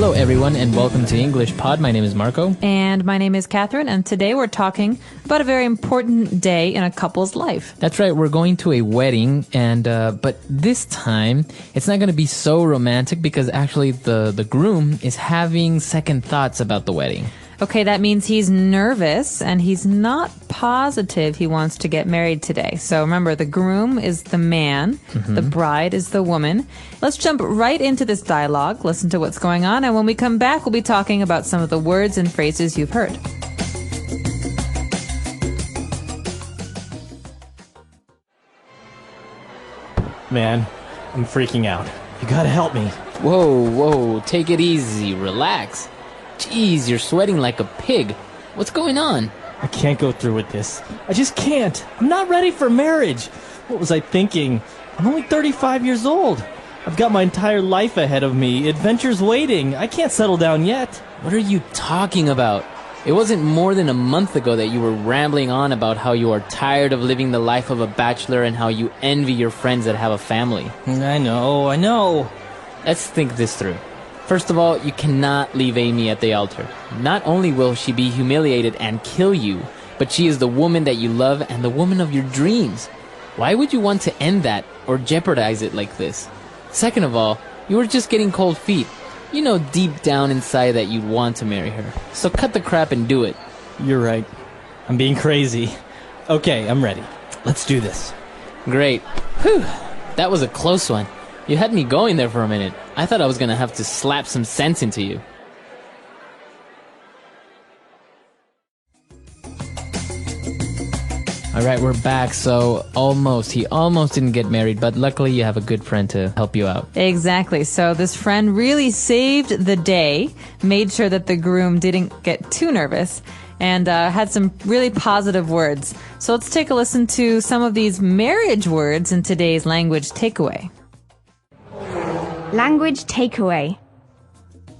Hello, everyone, and welcome to English Pod. My name is Marco. And my name is Catherine, and today we're talking about a very important day in a couple's life. That's right, we're going to a wedding, and but this time, it's not going to be so romantic because actually the groom is having second thoughts about the wedding. Okay, that means he's nervous and he's not positive he wants to get married today. So remember, the groom is the man, the bride is the woman. Let's jump right into this dialogue, listen to what's going on, and when we come back, we'll be talking about some of the words and phrases you've heard. Man, I'm freaking out. You gotta help me. Whoa, take it easy, relax. Jeez, you're sweating like a pig. What's going on? I can't go through with this. I just can't. I'm not ready for marriage. What was I thinking? I'm only 35 years old. I've got my entire life ahead of me. Adventure's waiting. I can't settle down yet. What are you talking about? It wasn't more than a month ago that you were rambling on about how you are tired of living the life of a bachelor and how you envy your friends that have a family. I know. Let's think this through. First of all, you cannot leave Amy at the altar. Not only will she be humiliated and kill you, but she is the woman that you love and the woman of your dreams. Why would you want to end that or jeopardize it like this? Second of all, you were just getting cold feet. You know deep down inside that you'd want to marry her. So cut the crap and do it. You're right. I'm being crazy. Okay, I'm ready. Let's do this. Great. Whew. That was a close one. You had me going there for a minute. I thought I was going to have to slap some sense into you. All right, we're back. So he almost didn't get married, but luckily you have a good friend to help you out. Exactly. So this friend really saved the day, made sure that the groom didn't get too nervous, and had some really positive words. So let's take a listen to some of these marriage words in today's language takeaway. Language takeaway.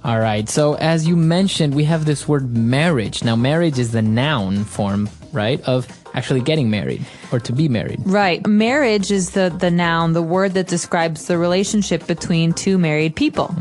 All right, so as you mentioned, we have this word marriage. Now, marriage is the noun form, right, of actually getting married or to be married. Right. Marriage is the noun, the word that describes the relationship between two married people.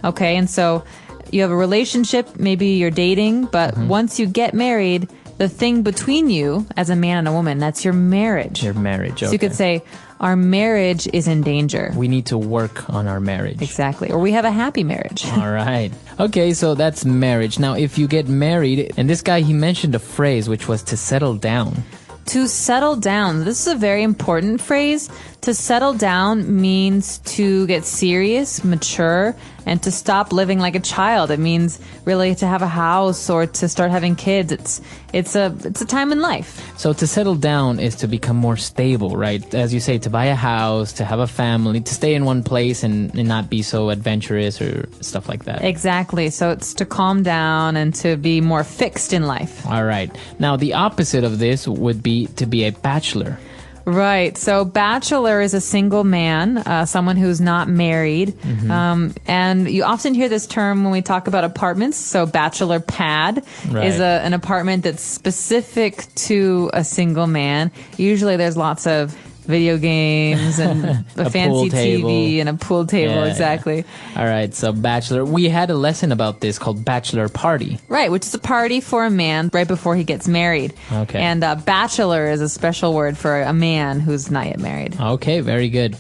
Okay, and so you have a relationship, maybe you're dating, but once you get married, the thing between you as a man and a woman, that's your marriage. Your marriage, okay. So you could say, our marriage is in danger. We need to work on our marriage. Exactly. Or we have a happy marriage. All right. Okay, so that's marriage. Now, if you get married, and this guy, he mentioned a phrase, which was to settle down. To settle down. This is a very important phrase. To settle down means to get serious, mature, and to stop living like a child. It means really to have a house or to start having kids. It's a time in life. So to settle down is to become more stable, right? As you say, to buy a house, to have a family, to stay in one place and not be so adventurous or stuff like that. Exactly. So it's to calm down and to be more fixed in life. All right. Now, the opposite of this would be to be a bachelor. Right. So bachelor is a single man, someone who's not married. And you often hear this term when we talk about apartments. So bachelor pad is an apartment that's specific to a single man. Usually there's lots of video games and a fancy TV and a pool table. Exactly. Yeah. All right. So bachelor, we had a lesson about this called bachelor party. Right. Which is a party for a man right before he gets married. Okay. And bachelor is a special word for a man who's not yet married. Okay. Very good.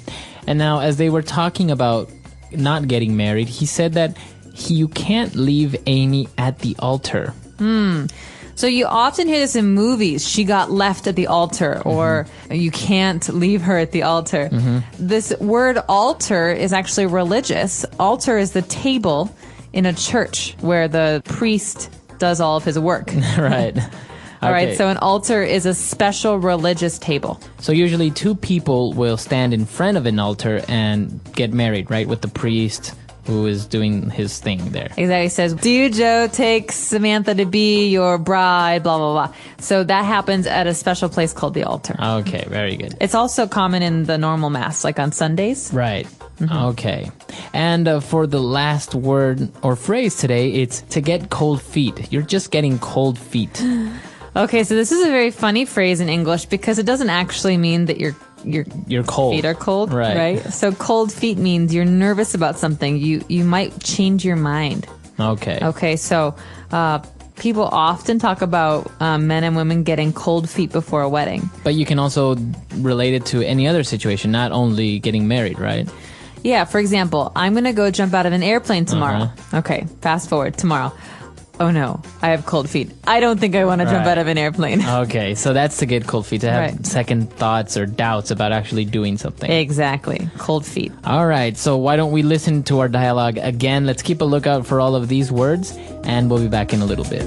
And now as they were talking about not getting married, he said that you can't leave Amy at the altar. So you often hear this in movies, she got left at the altar, or you can't leave her at the altar. This word altar is actually religious. Altar is the table in a church where the priest does all of his work. Right. All right, so an altar is a special religious table. So usually two people will stand in front of an altar and get married, right, with the priest who is doing his thing there. Exactly. He says, do you, Joe, take Samantha to be your bride, blah, blah, blah. So that happens at a special place called the altar. Okay, very good. It's also common in the normal mass, like on Sundays. Right. Okay. And for the last word or phrase today, it's to get cold feet. You're just getting cold feet. Okay, so this is a very funny phrase in English because it doesn't actually mean that your cold. feet are cold, right? So cold feet means you're nervous about something. You might change your mind. Okay. Okay, so people often talk about men and women getting cold feet before a wedding. But you can also relate it to any other situation, not only getting married, right? Yeah, for example, I'm going to go jump out of an airplane tomorrow. Okay, fast forward tomorrow. Oh no, I have cold feet. I don't think I want to jump out of an airplane. Okay, so that's to get cold feet, to have Right. second thoughts or doubts about actually doing something. Exactly, cold feet. All right, so why don't we listen to our dialogue again? Let's keep a lookout for all of these words, and we'll be back in a little bit.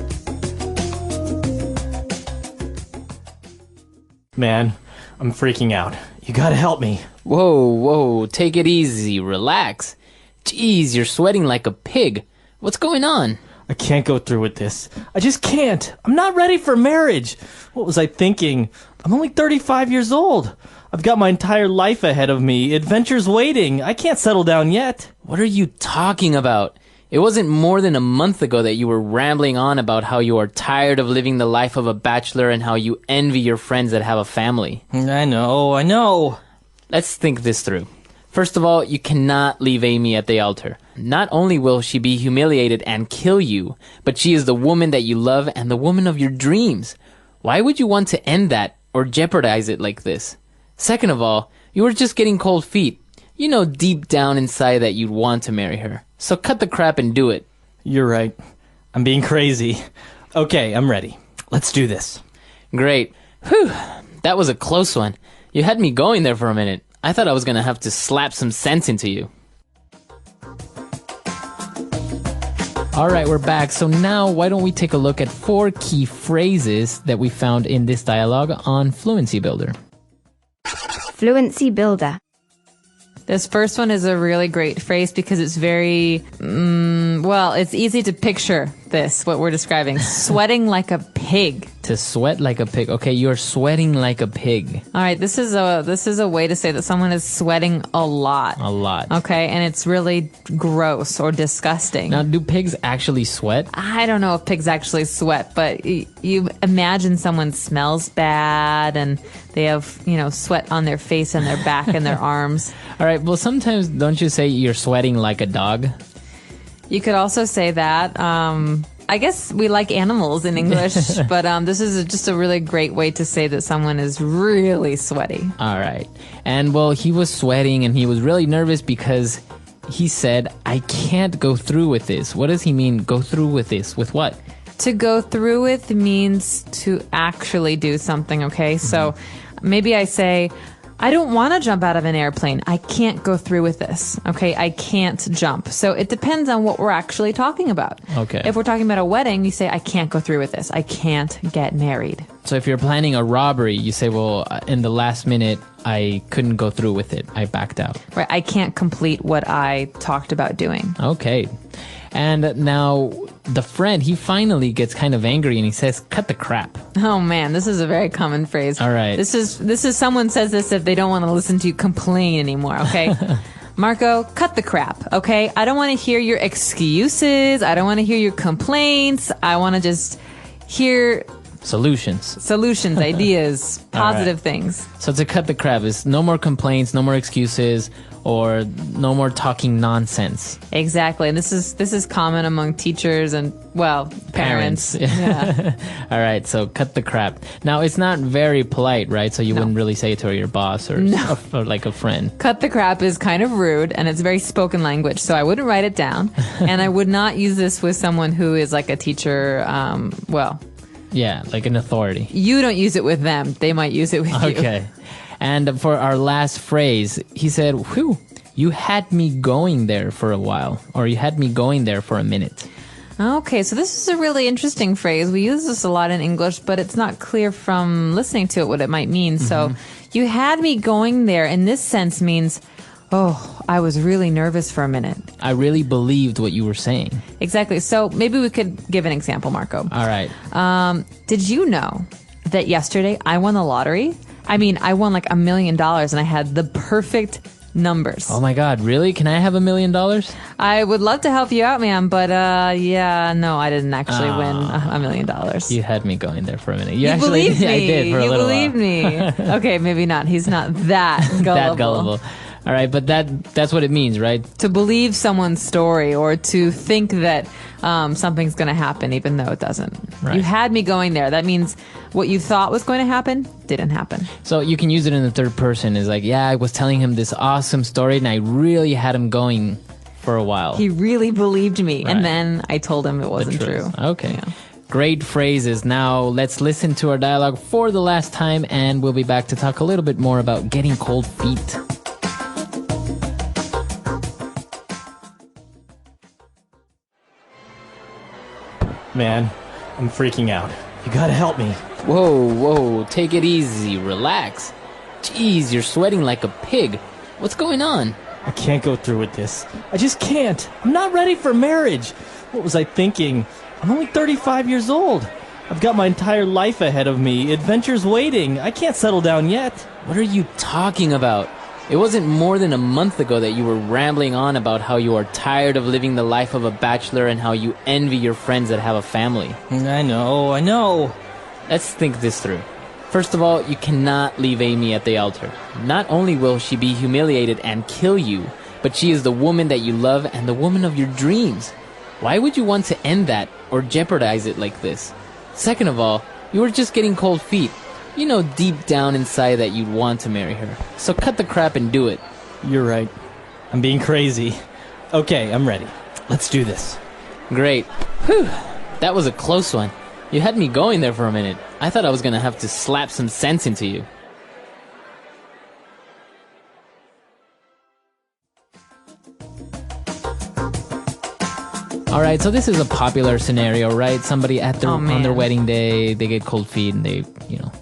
Man, I'm freaking out. You gotta help me. Whoa, take it easy, relax. Jeez, you're sweating like a pig. What's going on? I can't go through with this. I just can't. I'm not ready for marriage. What was I thinking? I'm only 35 years old. I've got my entire life ahead of me. Adventure's waiting. I can't settle down yet. What are you talking about? It wasn't more than a month ago that you were rambling on about how you are tired of living the life of a bachelor and how you envy your friends that have a family. I know. Let's think this through. First of all, you cannot leave Amy at the altar. Not only will she be humiliated and kill you, but she is the woman that you love and the woman of your dreams. Why would you want to end that or jeopardize it like this? Second of all, you were just getting cold feet. You know deep down inside that you'd want to marry her. So cut the crap and do it. You're right. I'm being crazy. Okay, I'm ready. Let's do this. Great. Whew, that was a close one. You had me going there for a minute. I thought I was going to have to slap some sense into you. All right, we're back. So now why don't we take a look at 4 key phrases that we found in this dialogue on Fluency Builder. Fluency Builder. This first one is a really great phrase because it's very, well, it's easy to picture this, what we're describing. Sweating like a pig. To sweat like a pig. Okay, you're sweating like a pig. All right, this is a way to say that someone is sweating a lot. A lot. Okay, and it's really gross or disgusting. Now, do pigs actually sweat? I don't know if pigs actually sweat, but you imagine someone smells bad and they have, sweat on their face and their back and their arms. All right, well, sometimes don't you say you're sweating like a dog? You could also say that. I guess we like animals in English, but this is just a really great way to say that someone is really sweaty. All right. And, well, he was sweating and he was really nervous because he said, I can't go through with this. What does he mean, go through with this? With what? To go through with means to actually do something, okay? Mm-hmm. So maybe I say, I don't want to jump out of an airplane. I can't go through with this. Okay, I can't jump. So it depends on what we're actually talking about. Okay. If we're talking about a wedding, you say, I can't go through with this. I can't get married. So if you're planning a robbery, you say, well, in the last minute, I couldn't go through with it. I backed out. Right, I can't complete what I talked about doing. Okay. And now the friend, he finally gets kind of angry and he says, cut the crap. Oh man, this is a very common phrase. All right. This is someone says this if they don't want to listen to you complain anymore, okay? Marco, cut the crap, okay? I don't want to hear your excuses. I don't want to hear your complaints. I want to just hear solutions, ideas, positive things. So to cut the crap is no more complaints, no more excuses, or no more talking nonsense. Exactly. And this is common among teachers and, well, parents. Yeah. All right, so cut the crap. Now, it's not very polite, right? So you wouldn't really say it to your boss or like a friend. Cut the crap is kind of rude, and it's very spoken language, so I wouldn't write it down. And I would not use this with someone who is like a teacher, yeah, like an authority. You don't use it with them. They might use it with you. Okay. And for our last phrase, he said, whew, you had me going there for a while, or you had me going there for a minute. Okay, so this is a really interesting phrase. We use this a lot in English, but it's not clear from listening to it what it might mean. Mm-hmm. So you had me going there in this sense means, oh, I was really nervous for a minute. I really believed what you were saying. Exactly. So maybe we could give an example, Marco. All right. Did you know that yesterday I won the lottery? I mean, I won like $1 million and I had the perfect numbers. Oh my God, really? Can I have $1 million? I would love to help you out, man, but no, I didn't actually win $1 million. You had me going there for a minute. You actually believed me. I did for a little while. You believed me. Okay, maybe not. He's not that gullible. That gullible. All right, but that's what it means, right? To believe someone's story or to think that something's going to happen even though it doesn't. Right. You had me going there. That means what you thought was going to happen didn't happen. So you can use it in the third person. It's like, yeah, I was telling him this awesome story and I really had him going for a while. He really believed me, Right. and then I told him it wasn't true. Okay. Yeah. Great phrases. Now let's listen to our dialogue for the last time, and we'll be back to talk a little bit more about getting cold feet. Man, I'm freaking out. You gotta help me. Whoa, take it easy. Relax. Jeez, you're sweating like a pig. What's going on? I can't go through with this. I just can't. I'm not ready for marriage. What was I thinking? I'm only 35 years old. I've got my entire life ahead of me. Adventure's waiting. I can't settle down yet. What are you talking about? It wasn't more than a month ago that you were rambling on about how you are tired of living the life of a bachelor and how you envy your friends that have a family. I know. Let's think this through. First of all, you cannot leave Amy at the altar. Not only will she be humiliated and kill you, but she is the woman that you love and the woman of your dreams. Why would you want to end that or jeopardize it like this? Second of all, you were just getting cold feet. You know deep down inside that you'd want to marry her. So cut the crap and do it. You're right. I'm being crazy. Okay, I'm ready. Let's do this. Great. Whew. That was a close one. You had me going there for a minute. I thought I was gonna have to slap some sense into you. All right, so this is a popular scenario, right? Somebody at their on their wedding day, they get cold feet and they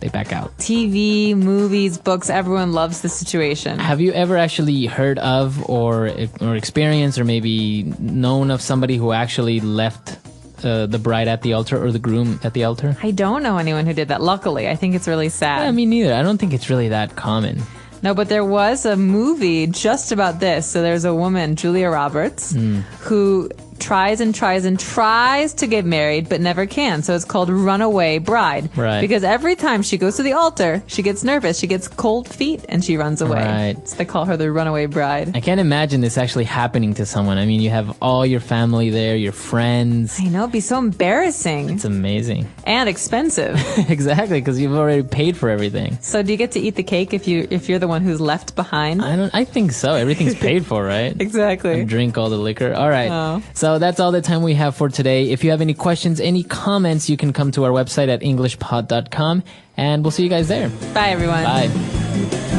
back out. TV, movies, books, everyone loves the situation. Have you ever actually heard of or experienced or maybe known of somebody who actually left the bride at the altar or the groom at the altar? I don't know anyone who did that. Luckily, I think it's really sad. Yeah, me neither. I don't think it's really that common. No, but there was a movie just about this. So there's a woman, Julia Roberts, who tries to get married, but never can. So it's called Runaway Bride. Right. Because every time she goes to the altar, she gets nervous. She gets cold feet and she runs away. Right. So they call her the Runaway Bride. I can't imagine this actually happening to someone. I mean, you have all your family there, your friends. I know, it'd be so embarrassing. It's amazing. And expensive. Exactly, because you've already paid for everything. So do you get to eat the cake if you're the one who's left behind? I think so. Everything's paid for, right? Exactly. And drink all the liquor. All right. Oh. So that's all the time we have for today. If you have any questions, any comments, you can come to our website at EnglishPod365.com, and we'll see you guys there. Bye, everyone. Bye.